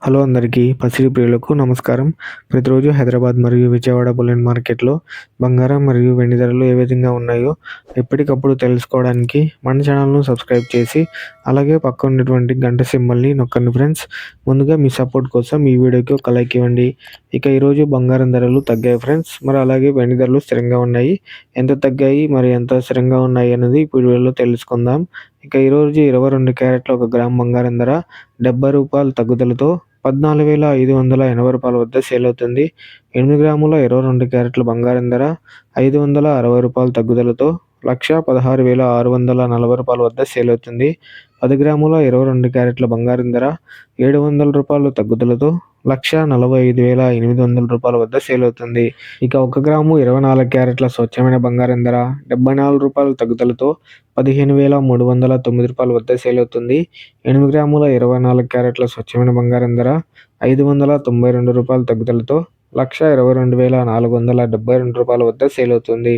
Hello అందరికీ పసిడి ప్రియులకు నమస్కారం. ప్రతిరోజు హైదరాబాద్ మరియు విజయవాడ బులియన్ మార్కెట్లో బంగారం మరియు వెండి ధరలు ఏ విధంగా ఉన్నాయో ఎప్పటికప్పుడు తెలుసుకోవడానికి మన ఛానల్ను సబ్స్క్రైబ్ చేసి అలాగే పక్కన ఉన్నటువంటి గంట సింబల్ని నొక్కండి ఫ్రెండ్స్. ముందుగా మీ సపోర్ట్ కోసం ఈ వీడియోకి ఒక లైక్ ఇవ్వండి. ఇక ఈరోజు బంగారం ధరలు తగ్గాయి ఫ్రెండ్స్. మరి అలాగే వెండి ధరలు స్థిరంగా ఉన్నాయి. ఎంత తగ్గాయి మరి ఎంత స్థిరంగా ఉన్నాయి అనేది ఇప్పుడు వీడియోలో తెలుసుకుందాం. ఇక ఈరోజు 22 క్యారెట్ల 1 గ్రామ్ బంగారం ధర రూ. 70 తగ్గుదలతో రూ. 14,580 వద్ద సేల్ అవుతుంది. 8 గ్రాముల 22 క్యారెట్ల బంగారం ధర రూ. 560 తగ్గుదలతో రూ. 1,16,640 వద్ద సేల్ అవుతుంది. 10 గ్రాముల 22 క్యారెట్ల బంగారం ధర రూ. 700 తగ్గుదలతో రూ. 1,45,800 వద్ద సేల్ అవుతుంది. ఇక 1 గ్రాము 24 క్యారెట్ల స్వచ్ఛమైన బంగారం ధర రూ. 74 తగ్గుదలతో రూ. 15,309 వద్ద సేల్ అవుతుంది. 8 గ్రాముల 24 క్యారెట్ల స్వచ్ఛమైన బంగారం ధర రూ. 592 తగ్గుదలతో రూ. 1,22,472 వద్ద సేల్ అవుతుంది.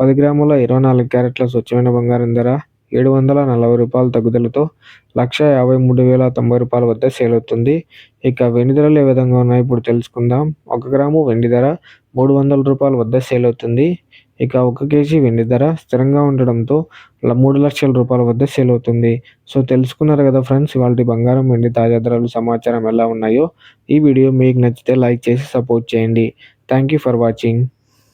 10 గ్రాముల 24 క్యారెట్ల స్వచ్ఛమైన బంగారం ధర రూ. 740 తగ్గుదలతో రూ. 1,53,090 వద్ద సేల్ అవుతుంది. ఇక వెండి ధరలు ఏ విధంగా ఉన్నాయో ఇప్పుడు తెలుసుకుందాం. 1 గ్రాము వెండి ధర రూ. 300 వద్ద సేల్ అవుతుంది. ఇక 1 కేజీ వెండి ధర స్థిరంగా ఉండడంతో రూ. 3,00,000 వద్ద సేల్ అవుతుంది. సో తెలుసుకున్నారు కదా ఫ్రెండ్స్, ఇవాల్టి బంగారం వెండి తాజా ధరలు సమాచారం ఎలా ఉన్నాయో. ఈ వీడియో మీకు నచ్చితే లైక్ చేసి సపోర్ట్ చేయండి. Thank you for watching.